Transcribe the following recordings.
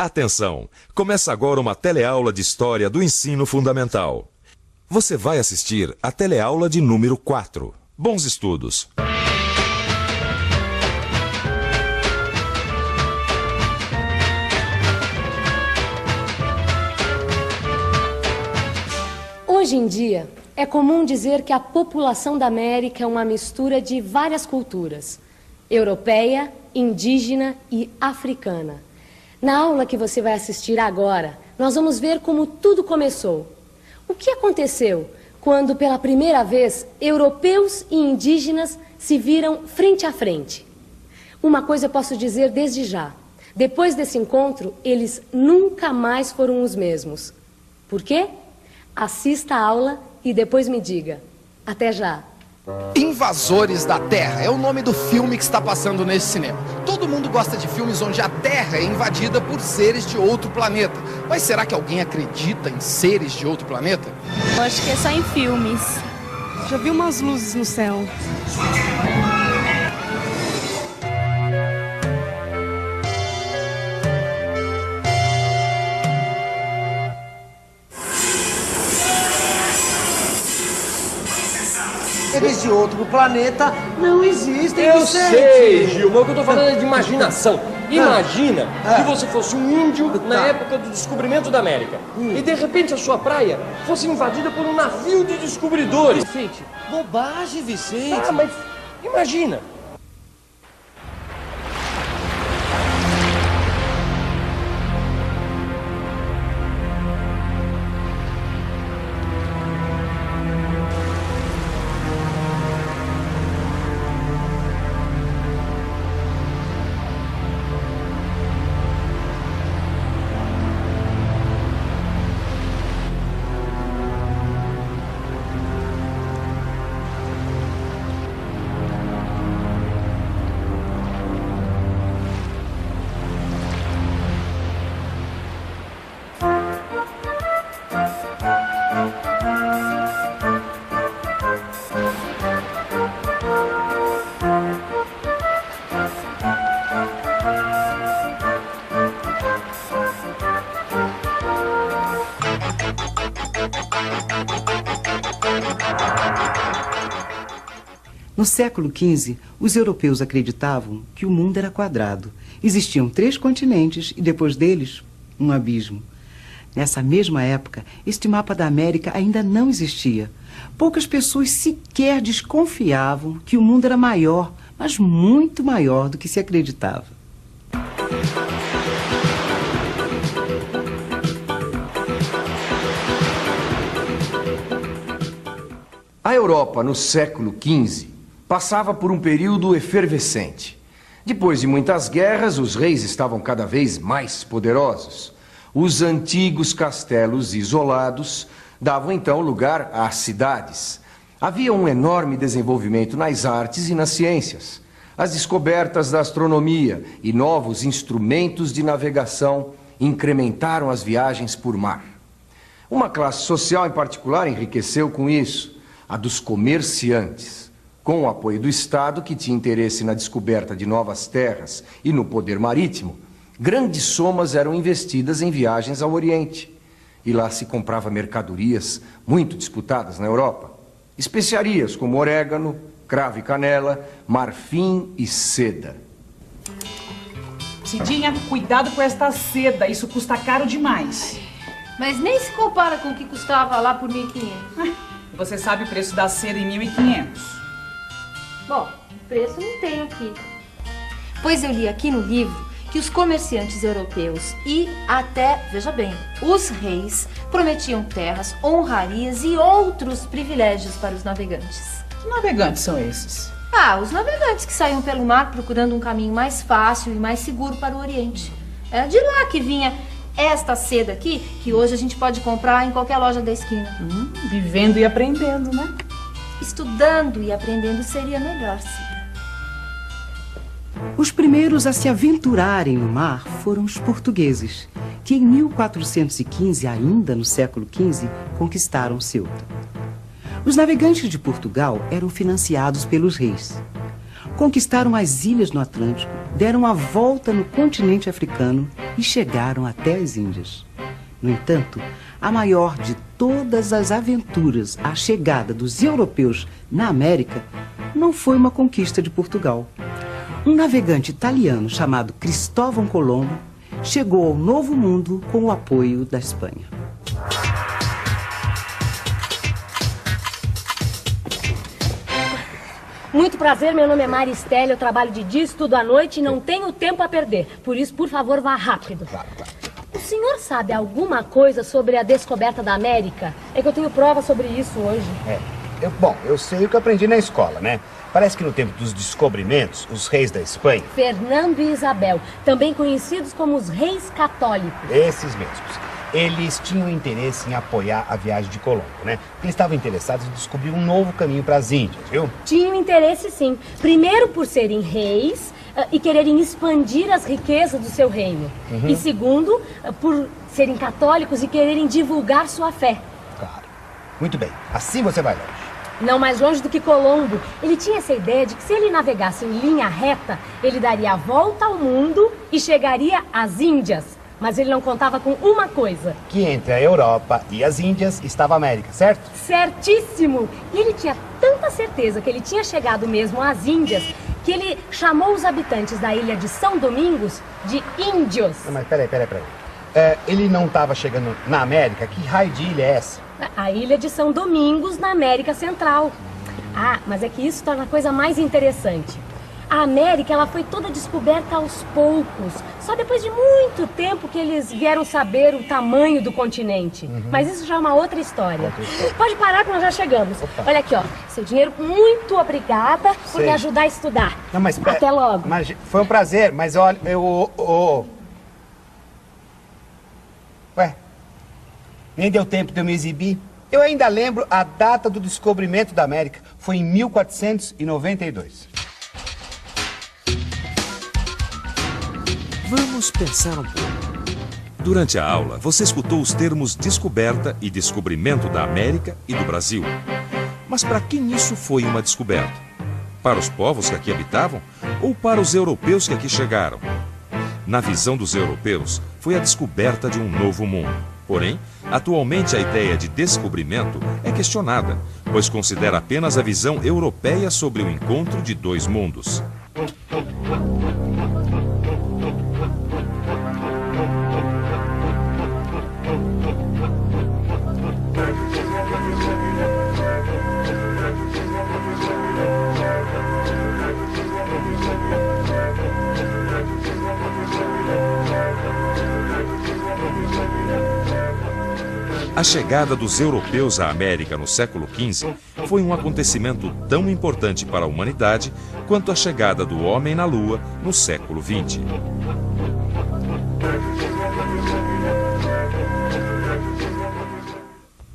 Atenção! Começa agora uma teleaula de História do Ensino Fundamental. Você vai assistir a teleaula de número 4. Bons estudos! Hoje em dia, é comum dizer que a população da América é uma mistura de várias culturas: europeia, indígena e africana. Na aula que você vai assistir agora, nós vamos ver como tudo começou. O que aconteceu quando, pela primeira vez, europeus e indígenas se viram frente a frente? Uma coisa eu posso dizer desde já: depois desse encontro, eles nunca mais foram os mesmos. Por quê? Assista a aula e depois me diga. Até já! Invasores da Terra é o nome do filme que está passando nesse cinema. Todo mundo gosta de filmes onde a Terra é invadida por seres de outro planeta. Mas será que alguém acredita em seres de outro planeta? Eu acho que é só em filmes. Já vi umas luzes no céu. Seres de outro planeta não existem, Eu Vicente. sei, Gilma, o que eu tô falando é de imaginação. Imagina que você fosse um índio na época do descobrimento da América. E de repente a sua praia fosse invadida por um navio de descobridores. Vicente, bobagem, Vicente. Ah, mas imagina. No século XV, os europeus acreditavam que o mundo era quadrado. Existiam 3 continentes e, depois deles, um abismo. Nessa mesma época, este mapa da América ainda não existia. Poucas pessoas sequer desconfiavam que o mundo era maior, mas muito maior do que se acreditava. A Europa, no século XV, passava por um período efervescente. Depois de muitas guerras, os reis estavam cada vez mais poderosos. Os antigos castelos isolados davam então lugar às cidades. Havia um enorme desenvolvimento nas artes e nas ciências. As descobertas da astronomia e novos instrumentos de navegação incrementaram as viagens por mar. Uma classe social em particular enriqueceu com isso: a dos comerciantes. Com o apoio do Estado, que tinha interesse na descoberta de novas terras e no poder marítimo, grandes somas eram investidas em viagens ao Oriente. E lá se comprava mercadorias muito disputadas na Europa. Especiarias como orégano, cravo e canela, marfim e seda. Cidinha, cuidado com esta seda, isso custa caro demais. Mas nem se compara com o que custava lá por 1.500. Você sabe o preço da seda em 1.500. Bom, preço não tem aqui. Pois eu li aqui no livro que os comerciantes europeus e até, veja bem, os reis prometiam terras, honrarias e outros privilégios para os navegantes. Que navegantes são esses? Ah, os navegantes que saíam pelo mar procurando um caminho mais fácil e mais seguro para o Oriente. É de lá que vinha esta seda aqui, que hoje a gente pode comprar em qualquer loja da esquina. Vivendo e aprendendo, né? Estudando e aprendendo seria melhor, Cida. Os primeiros a se aventurarem no mar foram os portugueses, que em 1415, ainda no século XV, conquistaram Ceuta. Os navegantes de Portugal eram financiados pelos reis. Conquistaram as ilhas no Atlântico, deram a volta no continente africano e chegaram até as Índias. No entanto, a maior de todas as aventuras, a chegada dos europeus na América, não foi uma conquista de Portugal. Um navegante italiano chamado Cristóvão Colombo chegou ao Novo Mundo com o apoio da Espanha. Muito prazer, meu nome é Maristela, eu trabalho de dia, estudo à noite e não tenho tempo a perder. Por isso, por favor, vá rápido. O senhor sabe alguma coisa sobre a descoberta da América? É que eu tenho prova sobre isso hoje. Eu sei o que aprendi na escola, né? Parece que no tempo dos descobrimentos, os reis da Espanha... Fernando e Isabel, também conhecidos como os reis católicos. Esses mesmos. Eles tinham interesse em apoiar a viagem de Colombo, né? Porque eles estavam interessados em descobrir um novo caminho para as Índias, viu? Tinham interesse, sim. Primeiro, por serem reis e quererem expandir as riquezas do seu reino. E segundo, por serem católicos e quererem divulgar sua fé. Claro. Muito bem. Assim você vai longe. Não mais longe do que Colombo. Ele tinha essa ideia de que se ele navegasse em linha reta, ele daria a volta ao mundo e chegaria às Índias. Mas ele não contava com uma coisa. Que entre a Europa e as Índias estava a América, certo? Certíssimo! E ele tinha tanta certeza que ele tinha chegado mesmo às Índias que ele chamou os habitantes da ilha de São Domingos de índios. Não, mas peraí. Ele não estava chegando na América? Que raio de ilha é essa? A ilha de São Domingos, na América Central. Ah, mas é que isso torna a coisa mais interessante. A América, ela foi toda descoberta aos poucos. Só depois de muito tempo que eles vieram saber o tamanho do continente. Mas isso já é uma outra história. Pode parar que nós já chegamos. Opa. Olha aqui, ó. Seu dinheiro, muito obrigada por me ajudar a estudar. Não, mas pera, até logo. Mas foi um prazer, mas olha, Ué, nem deu tempo de eu me exibir. Eu ainda lembro a data do descobrimento da América. Foi em 1492. Vamos pensar um pouco. Durante a aula, você escutou os termos descoberta e descobrimento da América e do Brasil. Mas para quem isso foi uma descoberta? Para os povos que aqui habitavam ou para os europeus que aqui chegaram? Na visão dos europeus, foi a descoberta de um novo mundo. Porém, atualmente a ideia de descobrimento é questionada, pois considera apenas a visão europeia sobre o encontro de dois mundos. A chegada dos europeus à América no século XV foi um acontecimento tão importante para a humanidade quanto a chegada do homem na Lua no século XX.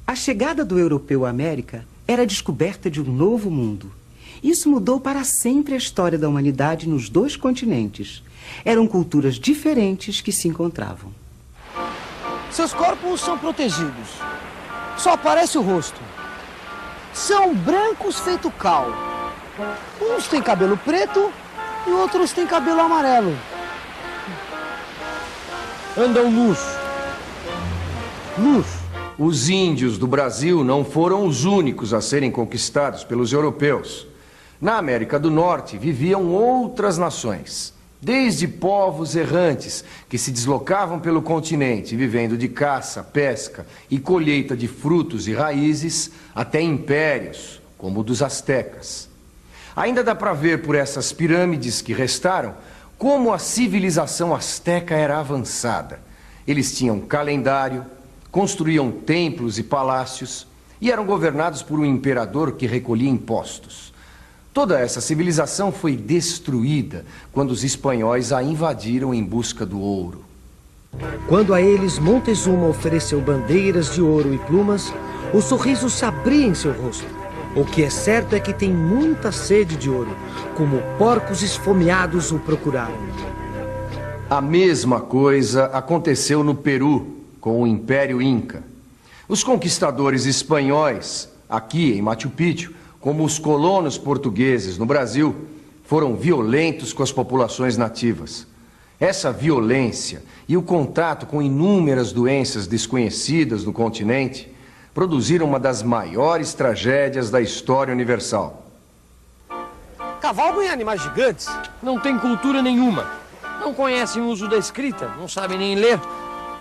A chegada do europeu à América era a descoberta de um novo mundo. Isso mudou para sempre a história da humanidade nos dois continentes. Eram culturas diferentes que se encontravam. Seus corpos são protegidos. Só aparece o rosto. São brancos feito cal. Uns têm cabelo preto e outros têm cabelo amarelo. Andam nus. Nus. Os índios do Brasil não foram os únicos a serem conquistados pelos europeus. Na América do Norte viviam outras nações. Desde povos errantes que se deslocavam pelo continente, vivendo de caça, pesca e colheita de frutos e raízes, até impérios, como o dos astecas. Ainda dá para ver por essas pirâmides que restaram como a civilização asteca era avançada. Eles tinham calendário, construíam templos e palácios e eram governados por um imperador que recolhia impostos. Toda essa civilização foi destruída quando os espanhóis a invadiram em busca do ouro. Quando a eles Montezuma ofereceu bandeiras de ouro e plumas, o sorriso se abria em seu rosto. O que é certo é que tem muita sede de ouro, como porcos esfomeados o procuraram. A mesma coisa aconteceu no Peru, com o Império Inca. Os conquistadores espanhóis, aqui em Machu Picchu, como os colonos portugueses no Brasil, foram violentos com as populações nativas. Essa violência e o contato com inúmeras doenças desconhecidas no continente produziram uma das maiores tragédias da história universal. Cavalgam em animais gigantes. Não tem cultura nenhuma. Não conhecem o uso da escrita, não sabem nem ler.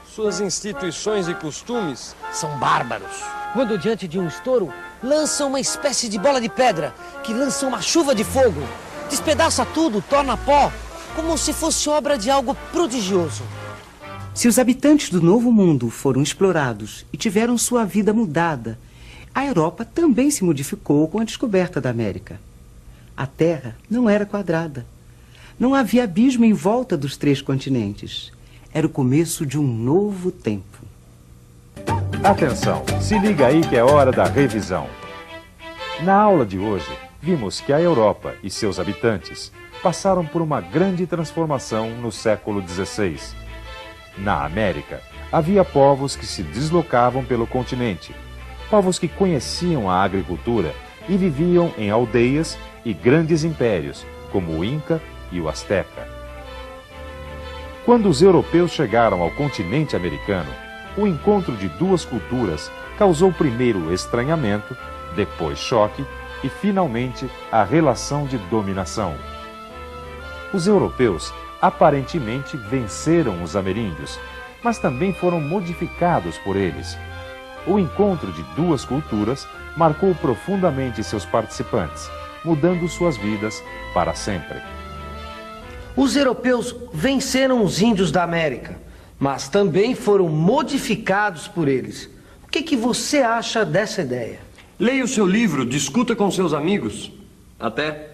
Suas instituições e costumes são bárbaros. Quando diante de um estouro, lançam uma espécie de bola de pedra, que lança uma chuva de fogo. Despedaça tudo, torna pó, como se fosse obra de algo prodigioso. Se os habitantes do Novo Mundo foram explorados e tiveram sua vida mudada, a Europa também se modificou com a descoberta da América. A Terra não era quadrada. Não havia abismo em volta dos 3 continentes. Era o começo de um novo tempo. Atenção, se liga aí que é hora da revisão. Na aula de hoje, vimos que a Europa e seus habitantes passaram por uma grande transformação no século XVI. Na América, havia povos que se deslocavam pelo continente, povos que conheciam a agricultura e viviam em aldeias e grandes impérios, como o Inca e o Azteca. Quando os europeus chegaram ao continente americano, o encontro de 2 culturas causou primeiro estranhamento, depois choque e, finalmente, a relação de dominação. Os europeus aparentemente venceram os ameríndios, mas também foram modificados por eles. O encontro de 2 culturas marcou profundamente seus participantes, mudando suas vidas para sempre. Os europeus venceram os índios da América, mas também foram modificados por eles. O que você acha dessa ideia? Leia o seu livro, discuta com seus amigos. Até.